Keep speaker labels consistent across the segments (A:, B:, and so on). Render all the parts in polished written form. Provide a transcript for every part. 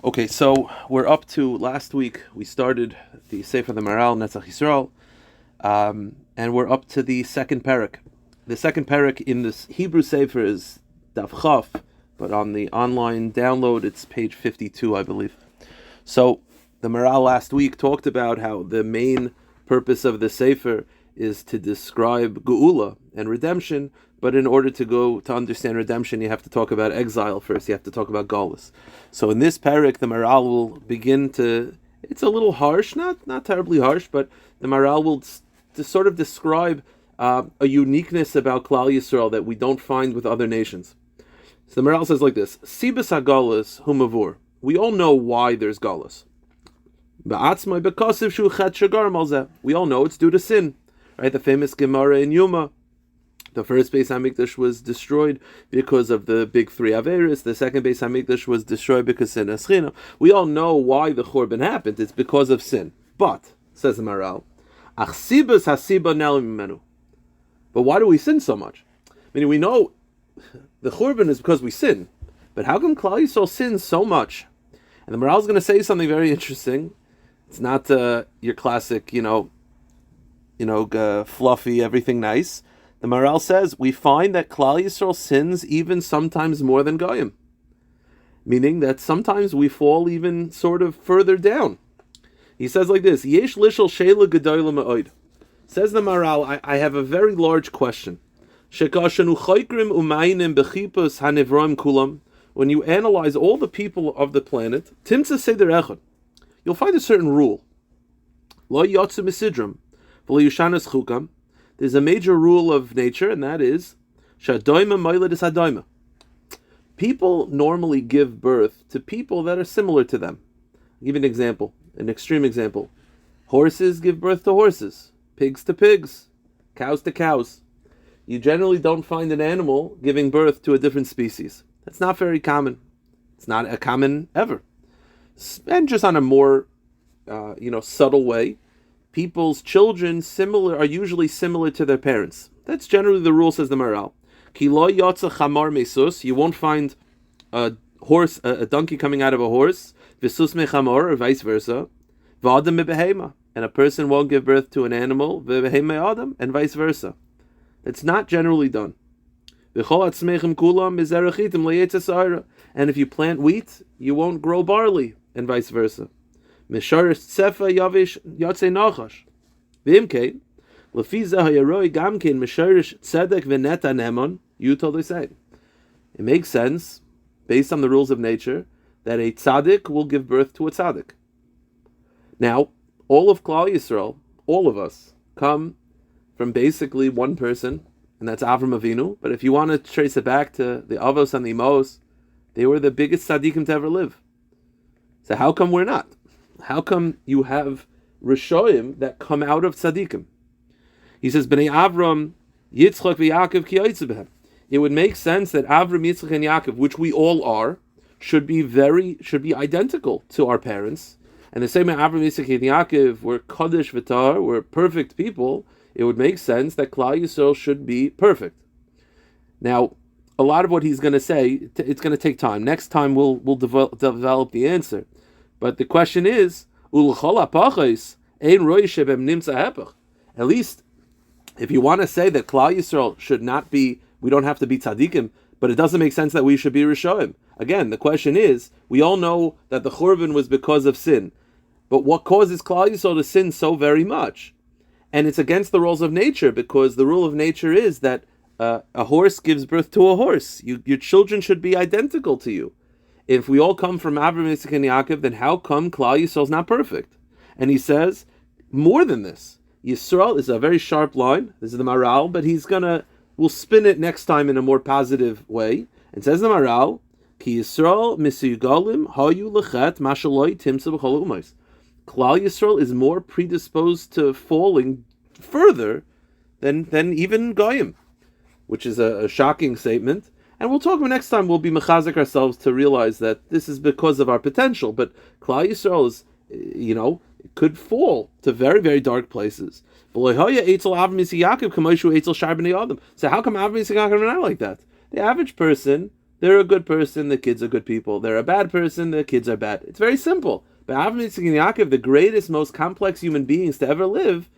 A: Okay, so we're up to last week. We started the Sefer of the Maharal Netzach Yisroel, and we're up to the second parak. The second parak in this Hebrew Sefer is Daf Chaf, but on the online download it's page 52, I believe. So the Maharal last week talked about how the main purpose of the Sefer is to describe Geula and redemption, but in order to understand redemption, you have to talk about exile first. You have to talk about Galus. So in this parak, the Maharal will begin to. It's a little harsh, not terribly harsh, but the Maharal will sort of describe a uniqueness about Klal Yisrael that we don't find with other nations. So the Maharal says like this: Sibas haGalus humavur. We all know why there's Galus. We all know it's due to sin, right? The famous Gemara in Yuma. The first Beis Hamikdash was destroyed because of the big three Averis. The second Beis Hamikdash was destroyed because of sin Eschina. We all know why the Churban happened. It's because of sin. But, says the Maharal, Ach sibas hasiba nel mimenu. But why do we sin so much? Meaning we know the Churban is because we sin. But how come Klal Yisrael sins so much? And the Maharal is going to say something very interesting. It's not your classic, fluffy, everything nice. The Maharal says, we find that Klal Yisrael sins even sometimes more than Goyim. Meaning that sometimes we fall even sort of further down. He says like this, Yesh lishal sheila gedoyla ma'od. Says the Maharal, I have a very large question. Shekashanu choykrim umaynim bechipus hanivroim kulam. When you analyze all the people of the planet, timtza seder echad, you'll find a certain rule. Lo yotzu misidram, v'lo yushanas chukam. There's a major rule of nature, and that is shadoima moiled is hadoima. People normally give birth to people that are similar to them. I'll give you an example, an extreme example. Horses give birth to horses, pigs to pigs, cows to cows. You generally don't find an animal giving birth to a different species. That's not very common. It's not a common ever. And just on a more, subtle way, people's children are usually similar to their parents. That's generally the rule, says the Maharal. Ki lo yotza chamar mesus. You won't find a donkey coming out of a horse. Visus me chamor, or vice versa. V'adam me behema. And a person won't give birth to an animal. V'behema adam, and vice versa. That's not generally done. And if you plant wheat, you won't grow barley, and vice versa. Misharish tsefa yavish yotze nachash. V'imkein, lefiza hayaroi gamkein misharish tzedek v'neta nemon. You totally say. It makes sense, based on the rules of nature, that a tzaddik will give birth to a tzaddik. Now, all of Klal Yisrael, all of us, come from basically one person, and that's Avram Avinu. But if you want to trace it back to the Avos and the Imos, they were the biggest tzaddikim to ever live. So how come we're not? How come you have Rishoyim that come out of tzaddikim? He says, Bnei Avram, Yitzchak v'Yaakov ki yotze b'hem. It would make sense that Avram, Yitzchak, and Yaakov, which we all are, should be identical to our parents. And the same way Avram, Yitzchak, and Yaakov were Kodesh v'Tar, were perfect people. It would make sense that Klal Yisrael should be perfect. Now, a lot of what he's going to say, it's going to take time. Next time we'll develop the answer. But the question is, at least, if you want to say that Klal Yisrael should not be, we don't have to be tzaddikim, but it doesn't make sense that we should be rishoim. Again, the question is, we all know that the Churban was because of sin. But what causes Klal Yisrael to sin so very much? And it's against the rules of nature, because the rule of nature is that a horse gives birth to a horse. Your children should be identical to you. If we all come from Avram, Yitzchak, and Yaakov, then how come Klal Yisrael is not perfect? And he says, more than this, Yisrael is a very sharp line. This is the Maharal, but we'll spin it next time in a more positive way. It says the Maharal, Ki Yisrael misuygalim hayu lechet mashaloi timsa b'chol umos. Klal Yisrael is more predisposed to falling further than even Goyim, which is a shocking statement. And we'll talk about next time, we'll be mechazik ourselves to realize that this is because of our potential. But Klal Yisrael is, could fall to very, very dark places. So how come Avram Yitzchak Yaakov are not like that? The average person They're a good person, the kids are good people. They're a bad person, the kids are bad. It's very simple. But Avraham, Yitzchak, and Yaakov, the greatest, most complex human beings to ever live,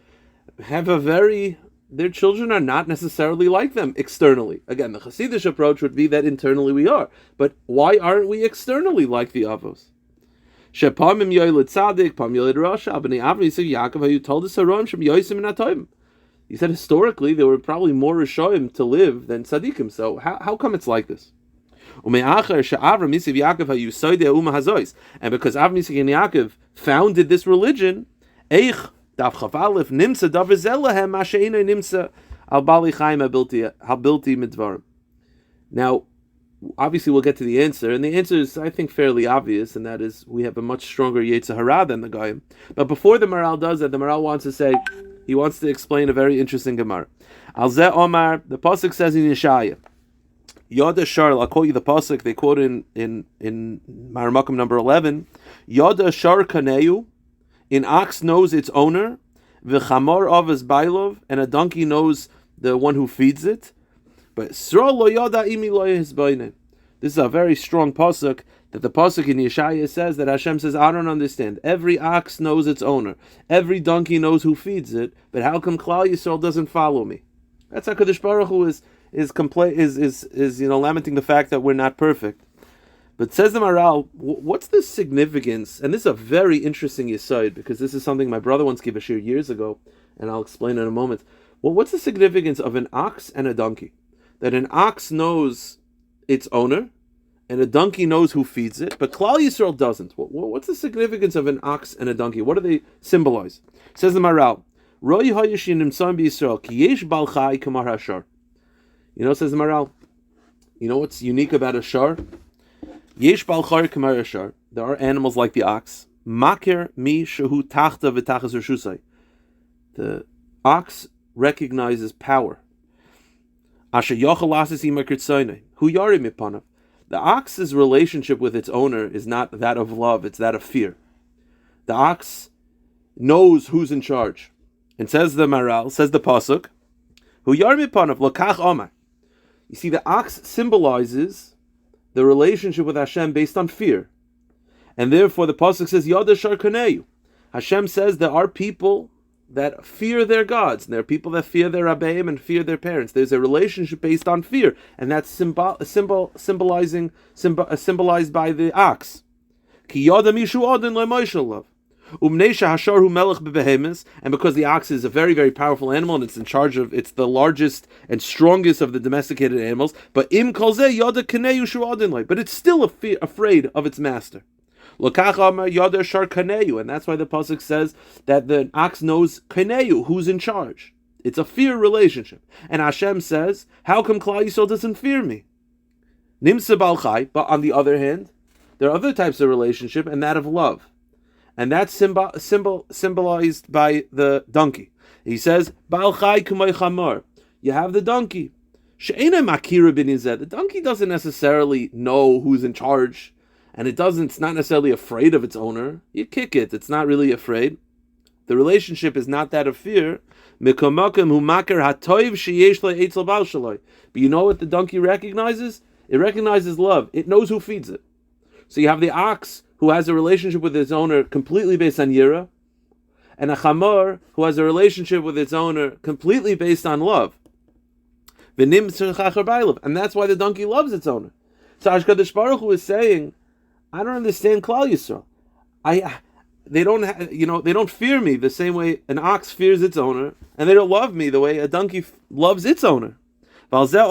A: have their children are not necessarily like them externally. Again, the Hasidic approach would be that internally we are. But why aren't we externally like the Avos? Shepamim yoylid tzaddik, pam yoylid rasha, b'nei Avraham, Yitzchak, Yaakov, you told us Haram shem yoysim and atoim. He said historically there were probably more Rishoim to live than tzaddikim. So how come it's like this? And because Avraham, Yitzchak, and Yaakov founded this religion, now, obviously we'll get to the answer, and the answer is, I think, fairly obvious, and that is, we have a much stronger Yetzer Hara than the Goyim. But before the Maharal does that, the Maharal wants to explain a very interesting Gemara. Al Zeh Omar, the Pasuk says in Yeshaya, Yoda Shar, I'll quote you the pasuk. They quote in Maramakum number 11. Yoda Shar Kaneu, an ox knows its owner. V'chamor avas bailov, and a donkey knows the one who feeds it. But Sro lo yoda imi lo yisbainen. This is a very strong pasuk. That the pasuk in Yeshaya says that Hashem says, I don't understand. Every ox knows its owner. Every donkey knows who feeds it. But how come Klal Yisrael doesn't follow me? That's how Kadosh Baruch Hu is lamenting the fact that we're not perfect. But says the Maharal, what's the significance? And this is a very interesting yesod, because this is something my brother once gave a shir years ago, and I'll explain in a moment. Well, what's the significance of an ox and a donkey? That an ox knows its owner, and a donkey knows who feeds it, but Klal Yisrael doesn't. What's the significance of an ox and a donkey? What do they symbolize? Says the Maharal, Roi hayashin nimtzam b'Yisrael ki yesh bal chai kamar hashar. Says the Maharal, you know what's unique about a shar? Yesh bal chai kamar hashar. There are animals like the ox. Makir mi shehu tachta v'tachas reshusai. The ox recognizes power. Asher yochel asis ima kirtzoinei. Hu yarim mipanav. The ox's relationship with its owner is not that of love, it's that of fear. The ox knows who's in charge. And says the Maharal, says the pasuk, Hu yarim mipanav lokach omar. You see, the ox symbolizes the relationship with Hashem based on fear. And therefore the pasuk says, Yoda Shar Kaneu. Hashem says there are people that fear their gods, and there are people that fear their Rabbeim and fear their parents. There's a relationship based on fear, and that's symbolized by the ox. Ki yoda mishu odin le'moishel love. Umnesha hasharhu melech bebehemis, and because the ox is a very, very powerful animal, and it's the largest and strongest of the domesticated animals, but im kolzeh yoda kaneu shu odin le, but it's still afraid of its master. Lokach yoda shar kaneu, and that's why the pasuk says that the ox knows kaneu, who's in charge. It's a fear relationship, and Hashem says, "How come Klal Yisrael doesn't fear me?" Nimsa bal chai, but on the other hand, there are other types of relationship, and that of love. And that's symbolized by the donkey. He says, Baal chai kumay chamor. You have the donkey. She'ena makira bin yizeh. The donkey doesn't necessarily know who's in charge, and it's not necessarily afraid of its owner. You kick it, it's not really afraid. The relationship is not that of fear. But you know what the donkey recognizes? It recognizes love. It knows who feeds it. So you have the ox who has a relationship with its owner completely based on yira, and a chamor who has a relationship with its owner completely based on love. And that's why the donkey loves its owner. So Kadosh Baruch Hu is saying, I don't understand Klal Yisrael. They don't fear me the same way an ox fears its owner, and they don't love me the way a donkey loves its owner. And that's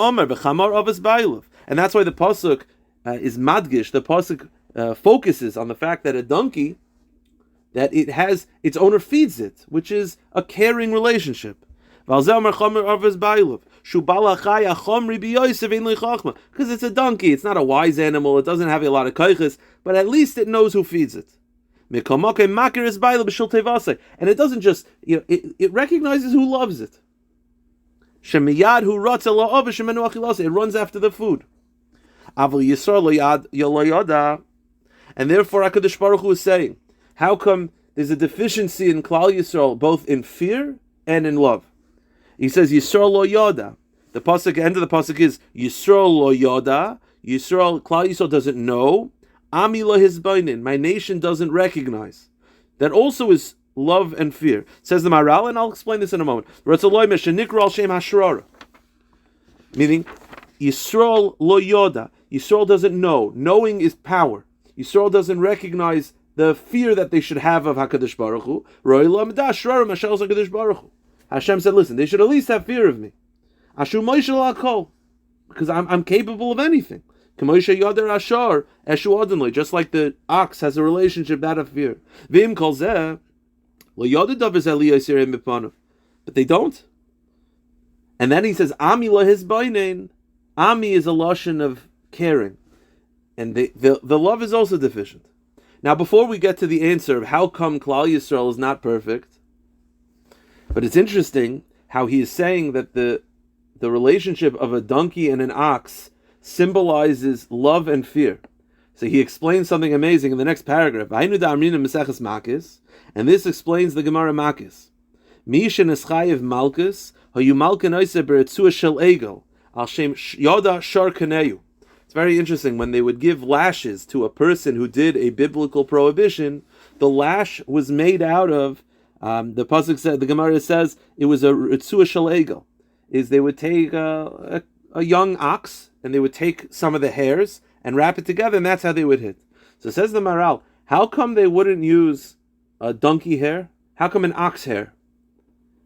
A: why the pasuk is madgish. The pasuk focuses on the fact that a donkey, that it has its owner feeds it, which is a caring relationship. Because it's a donkey, it's not a wise animal, it doesn't have a lot of kaiches, but at least it knows who feeds it. And it doesn't just, it recognizes who loves it. It runs after the food. And therefore HaKadosh Baruch Hu is saying, how come there's a deficiency in Klal Yisrael, both in fear and in love? He says, Yisrael lo yoda. The pasuk, end of the pasuk is, Yisrael lo yoda, Yisrael, Klal Yisrael doesn't know. Ami lo hizbainin, my nation doesn't recognize. That also is love and fear. Says the Maharal, and I'll explain this in a moment. Meaning, Yisrael lo yoda. Yisrael doesn't know. Knowing is power. Yisrael doesn't recognize the fear that they should have of HaKadosh Baruch Hu. Hashem said, listen, they should at least have fear of me. Because I'm capable of anything. Just like the ox has a relationship that of fear. But they don't. And then he says, Ami la hizbainin. Ami is a lashon of caring. And the love is also deficient. Now, before we get to the answer of how come Klal Yisrael is not perfect, but it's interesting how he is saying that the relationship of a donkey and an ox symbolizes love and fear. So he explains something amazing in the next paragraph. And this explains the Gemara Makis. It's very interesting. When they would give lashes to a person who did a biblical prohibition, the lash was made out of, the pasuk said, the Gemara says, it was a ritzua shel egel. Is they would take a young ox and they would take some of the hairs and wrap it together, and that's how they would hit. So says the Maharal, how come they wouldn't use a donkey hair? How come an ox hair?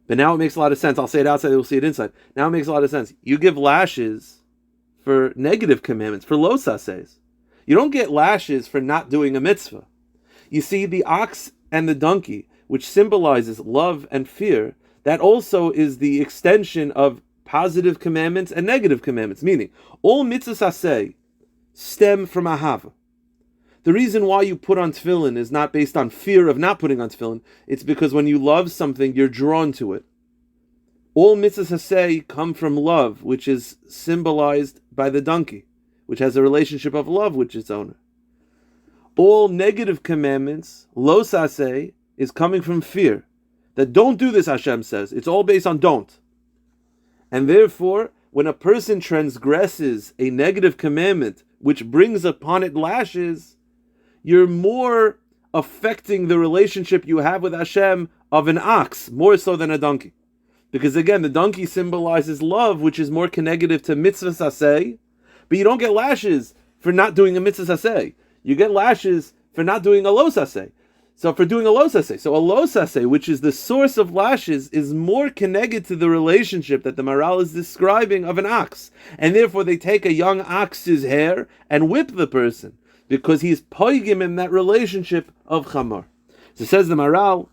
A: But now it makes a lot of sense. I'll say it outside, we'll see it inside. Now it makes a lot of sense. You give lashes for negative commandments, for lo sases. You don't get lashes for not doing a mitzvah. You see, the ox and the donkey, which symbolizes love and fear, that also is the extension of positive commandments and negative commandments. Meaning, all mitzvahs aseh stem from ahava. The reason why you put on tefillin is not based on fear of not putting on tefillin. It's because when you love something, you're drawn to it. All mitzvahs hasei come from love, which is symbolized by the donkey, which has a relationship of love with its owner. All negative commandments, lo sasei, is coming from fear. That don't do this, Hashem says. It's all based on don't. And therefore, when a person transgresses a negative commandment, which brings upon it lashes, you're more affecting the relationship you have with Hashem of an ox, more so than a donkey. Because again, the donkey symbolizes love, which is more connective to mitzvah saseh, but you don't get lashes for not doing a mitzvah saseh. You get lashes for not doing a lo saseh. So for doing a lo saseh. So a lo saseh, which is the source of lashes, is more connected to the relationship that the Maharal is describing of an ox. And therefore they take a young ox's hair and whip the person, because he's poigim in that relationship of chamor. So says the Maharal,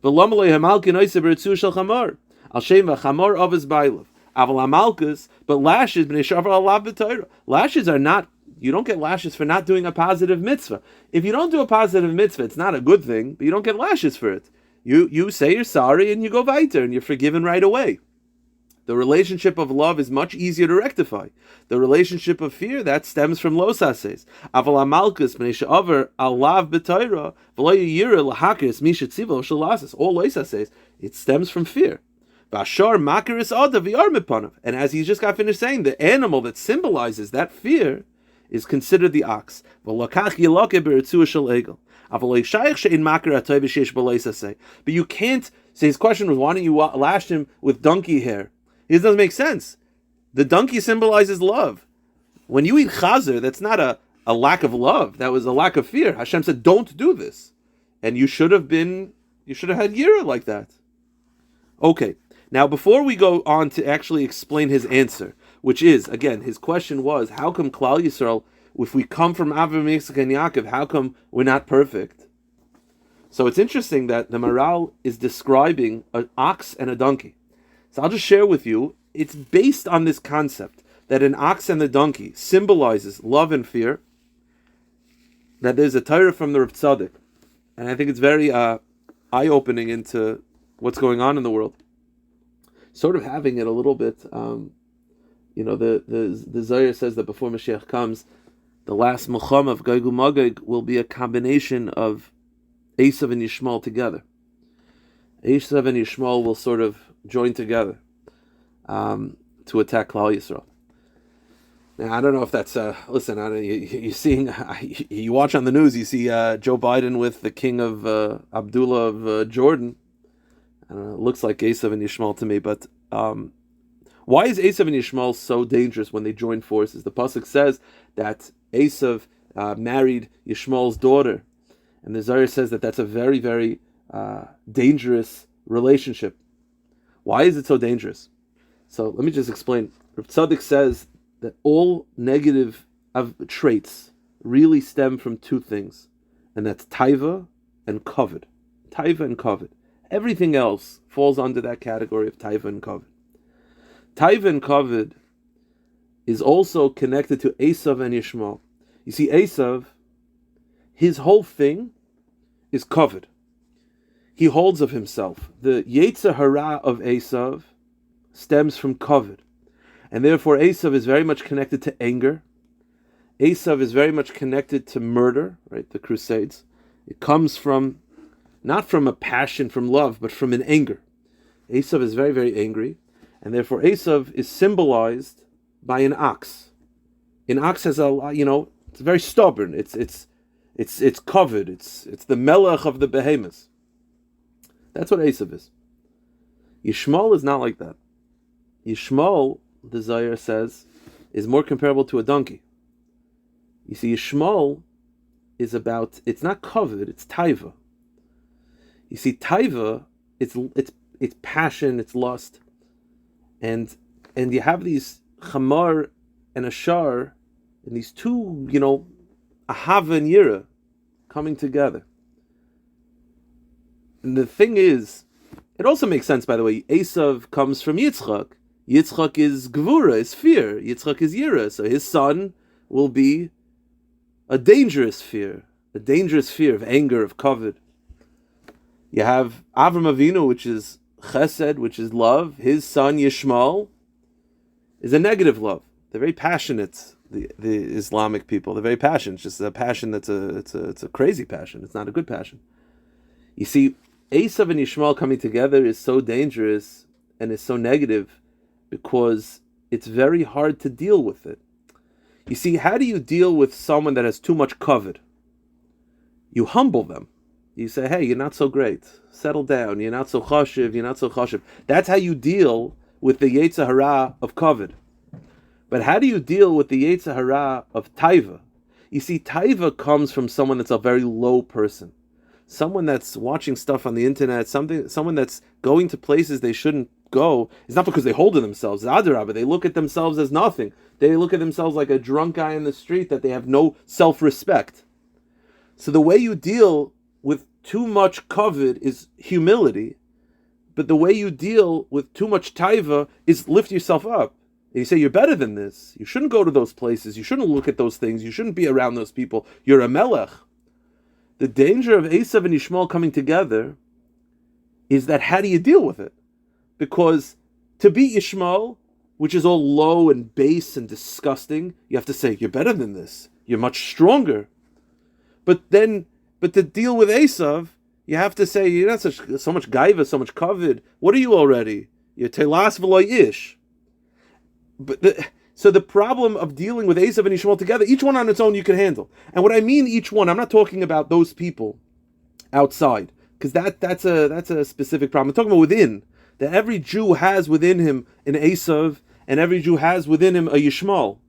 A: V'lomalei hamalkin oiseh b'ritzu shel chamor. Al shem v'chamor of his bailov. Aval amalkus, but lashes b'nei shavar alav b'torah. Lashes are not, you don't get lashes for not doing a positive mitzvah. If you don't do a positive mitzvah, it's not a good thing, but you don't get lashes for it. You say you're sorry and you go weiter and you're forgiven right away. The relationship of love is much easier to rectify. The relationship of fear, that stems from lo sases. Aval amalkus b'nei shavar alav b'torah v'lo yira l'hakis misha tzivo shalasis. All lo sases, it stems from fear. And as he just got finished saying, the animal that symbolizes that fear is considered the ox. But you can't say, his question was, why don't you lash him with donkey hair? It doesn't make sense. The donkey symbolizes love. When you eat chazer, that's not a lack of love. That was a lack of fear. Hashem said, don't do this. And you should have had yira like that. Okay. Now, before we go on to actually explain his answer, which is, again, his question was, how come Klal Yisrael, if we come from Avraham, Yitzchak, and Yaakov, how come we're not perfect? So it's interesting that the Maharal is describing an ox and a donkey. So I'll just share with you, it's based on this concept that an ox and the donkey symbolizes love and fear, that there's a Torah from the Rav Tzaddik, and I think it's very eye-opening into what's going on in the world. Sort of having it a little bit, the Zohar says that before Mashiach comes, the last Milchama of Gog u'Magog will be a combination of Esav and Yishmael together. Esav and Yishmael will sort of join together to attack Klal Yisrael. Now, I don't know if that's listen. You're seeing, you watch on the news. You see Joe Biden with the king of Abdullah of Jordan. I don't know, it looks like Esav and Yishmael to me. But why is Esav and Yishmael so dangerous when they join forces? The pasuk says that Esav married Yishmael's daughter, and the Zohar says that that's a very, very dangerous relationship. Why is it so dangerous? So let me just explain. Rav Tzaddik says that all negative traits really stem from two things, and that's taiva and kavod. Taiva and kavod. Everything else falls under that category of taiva and kavod. Taiva and kavod is also connected to Esav and Yishmael. You see, Esav, his whole thing is kavod. He holds of himself. The Yetzer Hara of Esav stems from kavod. And therefore, Esav is very much connected to anger. Esav is very much connected to murder, right? The Crusades. It comes from, not from a passion, from love, but from an anger. Esav is very, very angry. And therefore, Esav is symbolized by an ox. An ox has it's very stubborn. It's kavod. It's the melech of the behemoths. That's what Esav is. Yishmael is not like that. Yishmael, the Zohar says, is more comparable to a donkey. You see, Yishmael is about, it's not kavod, it's taiva. You see, taiva, it's passion, it's lust. And you have these chamar and ashar, and these two, ahava and yira, coming together. And the thing is, it also makes sense, by the way, Esav comes from Yitzchak. Yitzchak is Gvura, is fear. Yitzchak is Yira. So his son will be a dangerous fear of anger, of kavod. You have Avram Avinu, which is chesed, which is love. His son Yishmael is a negative love. They're very passionate. The Islamic people, they're very passionate. It's just a passion it's a crazy passion. It's not a good passion. You see, Esav and Yishmael coming together is so dangerous and is so negative because it's very hard to deal with it. You see, how do you deal with someone that has too much kavod? You humble them. You say, hey, you're not so great. Settle down. You're not so chashiv. That's how you deal with the Yetzer Hara of kavod. But how do you deal with the Yetzer Hara of taiva? You see, taiva comes from someone that's a very low person. Someone that's watching stuff on the internet, someone that's going to places they shouldn't go. It's not because they hold to themselves. Adarabah, they look at themselves as nothing. They look at themselves like a drunk guy in the street, that they have no self-respect. So the way you deal with too much kavod is humility, but the way you deal with too much taiva is lift yourself up. And you say, you're better than this. You shouldn't go to those places. You shouldn't look at those things. You shouldn't be around those people. You're a melech. The danger of Esav and Yishmael coming together is that how do you deal with it? Because to beat Yishmael, which is all low and base and disgusting, you have to say, you're better than this. You're much stronger. But to deal with Esav, you have to say, you're not so much gaiva, so much kavod. What are you already? You're telas v'lo ish. So the problem of dealing with Esav and Yishmael together, each one on its own you can handle. And what I mean each one, I'm not talking about those people outside, because that's a specific problem. I'm talking about within. That every Jew has within him an Esav, and every Jew has within him a Yishmael.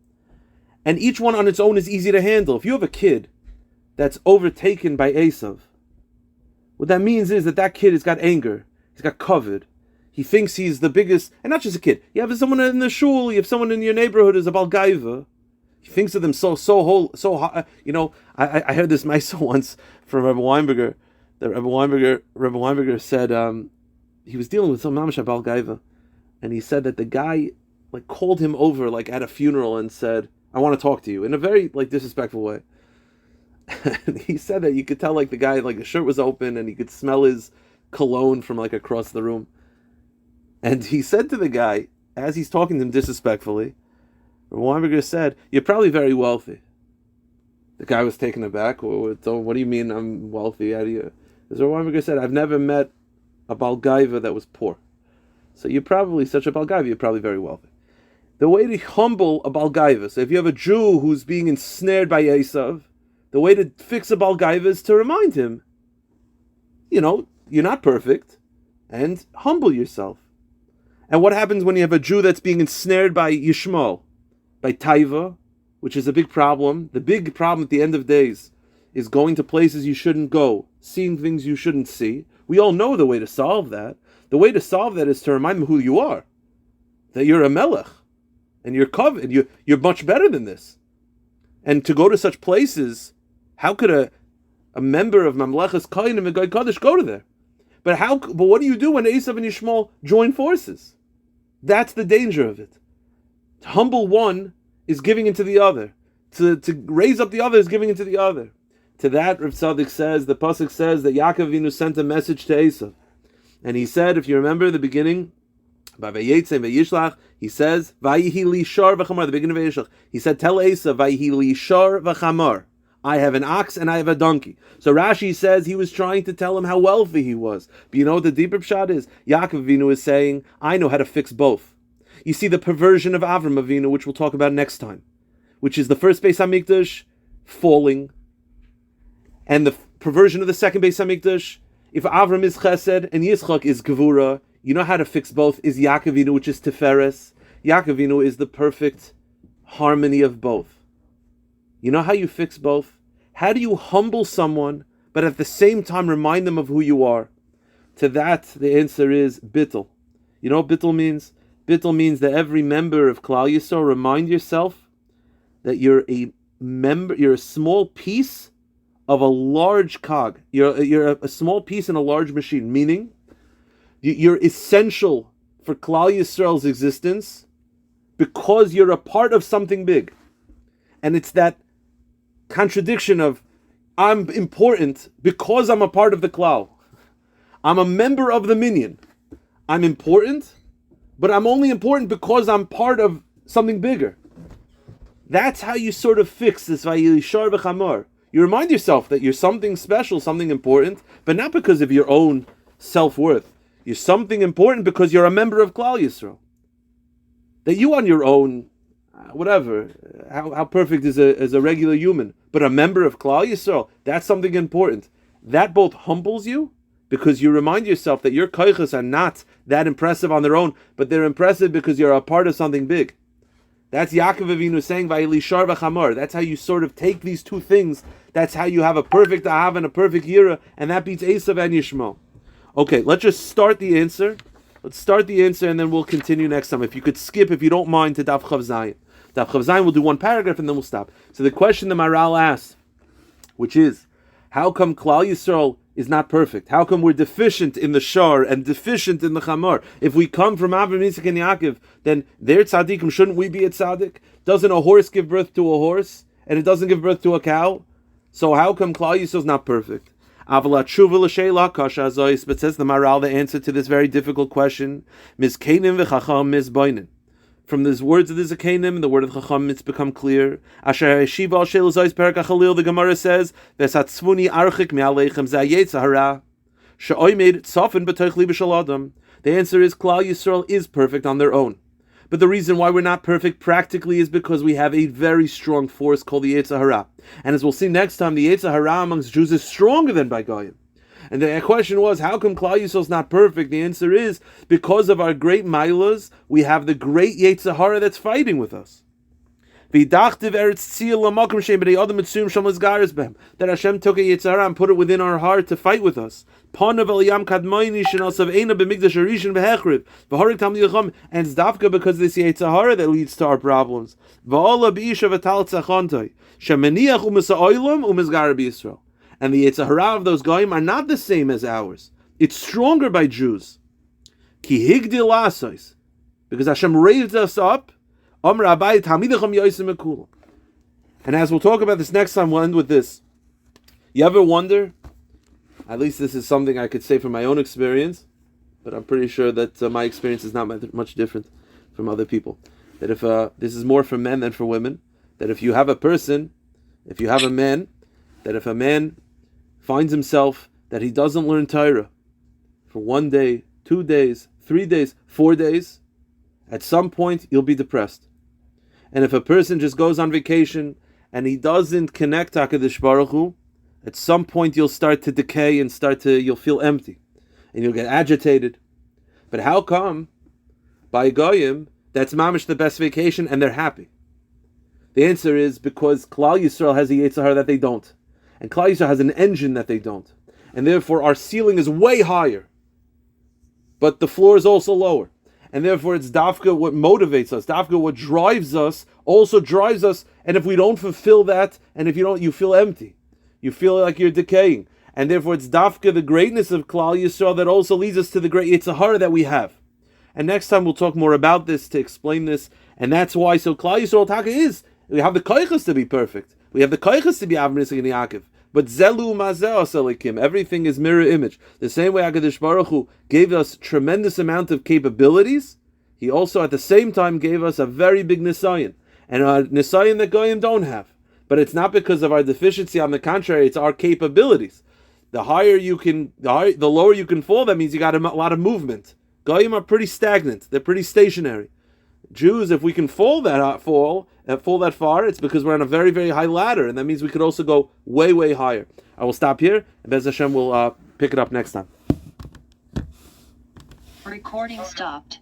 A: And each one on its own is easy to handle. If you have a kid that's overtaken by Esav, what that means is that kid has got anger, he's got kavod. He thinks he's the biggest, and not just a kid. You have someone in the shul, you have someone in your neighborhood who's a Baal Gaiva. He thinks of them so high. I heard this Maisa once from Rabbi Weinberger. That Rabbi Weinberger said he was dealing with some mamash Baal Gaiva, and he said that the guy called him over at a funeral and said, "I want to talk to you," in a very disrespectful way. And he said that you could tell the guy his shirt was open and you could smell his cologne from across the room. And he said to the guy, as he's talking to him disrespectfully, Weinberger said, "You're probably very wealthy." The guy was taken aback. What do you mean I'm wealthy? How do you? As Weinberger said, "I've never met a Baal Gaiva that was poor. So you're probably such a Baal Gaiva, you're probably very wealthy." The way to humble a Balgaiva, so if you have a Jew who's being ensnared by Esav, the way to fix a Balgaiva is to remind him, you're not perfect, and humble yourself. And what happens when you have a Jew that's being ensnared by Yishmael, by Taiva, which is a big problem? The big problem at the end of days is going to places you shouldn't go, seeing things you shouldn't see. We all know the way to solve that. The way to solve that is to remind them who you are, that you're a melech, and you're covered, you're much better than this. And to go to such places, how could a member of Mamlechas Kohanim and God Kaddish go to there? But what do you do when Esav and Yishmael join forces? That's the danger of it. To humble one is giving into the other. To raise up the other is giving into the other. To that, Rav Tzaddik says, the pasuk says that Yaakov Avinu sent a message to Esav. And he said, if you remember the beginning, by Vayetze and Vayishlach, he says, Vayihi li shar v'chamar, the beginning of Vayishlach. He said, tell Esav, Vayihi li shar v'chamar. I have an ox and I have a donkey. So Rashi says he was trying to tell him how wealthy he was. But you know what the deeper pshat is? Yaakov Avinu is saying, I know how to fix both. You see the perversion of Avram Avinu, which we'll talk about next time, which is the first Beis HaMikdash falling, and the perversion of the second Beis HaMikdash. If Avram is Chesed and Yitzchak is Gevura, you know how to fix both is Yaakov Avinu, which is Tiferes. Yaakov Avinu is the perfect harmony of both. You know how you fix both? How do you humble someone, but at the same time remind them of who you are? To that, the answer is bittul. You know what bittul means? Bittul means that every member of Klal Yisrael, remind yourself that you're a small piece of a large cog. You're a small piece in a large machine, meaning you're essential for Klal Yisrael's existence because you're a part of something big. And it's that contradiction of, I'm important because I'm a part of the Klal. I'm a member of the minyan. I'm important, but I'm only important because I'm part of something bigger. That's how you sort of fix this Vayilishar v'chamar. You remind yourself that you're something special, something important, but not because of your own self-worth. You're something important because you're a member of Klal Yisrael. That you on your own, whatever, how perfect is a regular human, but a member of Klal Yisrael, that's something important. That both humbles you, because you remind yourself that your koiches are not that impressive on their own, but they're impressive because you're a part of something big. That's Yaakov Avinu saying, Vayilishar v'chamar. That's how you sort of take these two things. That's how you have a perfect Ahav and a perfect Yira, and that beats Esav and Yishmael. Okay, let's just start the answer. Let's start the answer, and then we'll continue next time. If you could skip, if you don't mind, to Daf Chav Zayin. Daf Chav Zayin, we'll do one paragraph, and then we'll stop. So the question the Maharal asks, which is, how come Klal Yisrael is not perfect? How come we're deficient in the Shar and deficient in the Chamar? If we come from Avram, Yitzchak, and Yaakov, then they're tzaddikim. Shouldn't we be a tzaddik? Doesn't a horse give birth to a horse, and it doesn't give birth to a cow? So how come Klal Yisrael is not perfect? But says the Maharal, the answer to this very difficult question, from these words of the Zakeinim and the word of Chacham, it's become clear. The Gemara says, the answer is Klal Yisrael is perfect on their own. But the reason why we're not perfect practically is because we have a very strong force called the Yetzer Hara. And as we'll see next time, the Yetzer Hara amongst Jews is stronger than by Goyim. And the question was, how come Klal Yisrael is not perfect? The answer is, because of our great Mailas, we have the great Yetzer Hara that's fighting with us. That Hashem took a Yetzer Hara and put it within our heart to fight with us. And it's dafka because of this Yetzer Hara that leads to our problems. And the Yetzer Hara of those Goyim are not the same as ours. It's stronger by Jews. Because Hashem raised us up. And as we'll talk about this next time, we'll end with this. You ever wonder, at least this is something I could say from my own experience, but I'm pretty sure that my experience is not much different from other people. That if this is more for men than for women, that if you have a person, if you have a man, that if a man finds himself that he doesn't learn Torah for 1 day, 2 days, 3 days, 4 days, at some point you'll be depressed. And if a person just goes on vacation and he doesn't connect to HaKadosh Baruch Hu, at some point you'll start to decay and you'll feel empty. And you'll get agitated. But how come by Goyim that's mamish the best vacation and they're happy? The answer is because Klal Yisrael has a Yetzer Hara that they don't. And Klal Yisrael has an engine that they don't. And therefore our ceiling is way higher. But the floor is also lower. And therefore it's Dafka what motivates us. Dafka what drives us also drives us. And if we don't fulfill that, and if you don't, you feel empty. You feel like you're decaying. And therefore it's Dafka, the greatness of Klal Yisrael, that also leads us to the great Yetzer Hara that we have. And next time we'll talk more about this to explain this. And that's why, so Klal Yisrael Taka is, we have the koiches to be perfect. We have the koiches to be Avram Yitzchak and Yaakov. But Zelu Mazeh Aselikim, everything is mirror image. The same way HaKadosh Baruch Hu gave us tremendous amount of capabilities, He also at the same time gave us a very big nisayon. And a nisayon that Goyim don't have. But it's not because of our deficiency, on the contrary, it's our capabilities. The lower you can fall, that means you got a lot of movement. Goyim are pretty stagnant, they're pretty stationary. Jews, if we can fall that far, it's because we're on a very, very high ladder, and that means we could also go way, way higher. I will stop here, and Bez Hashem will pick it up next time.
B: Recording stopped.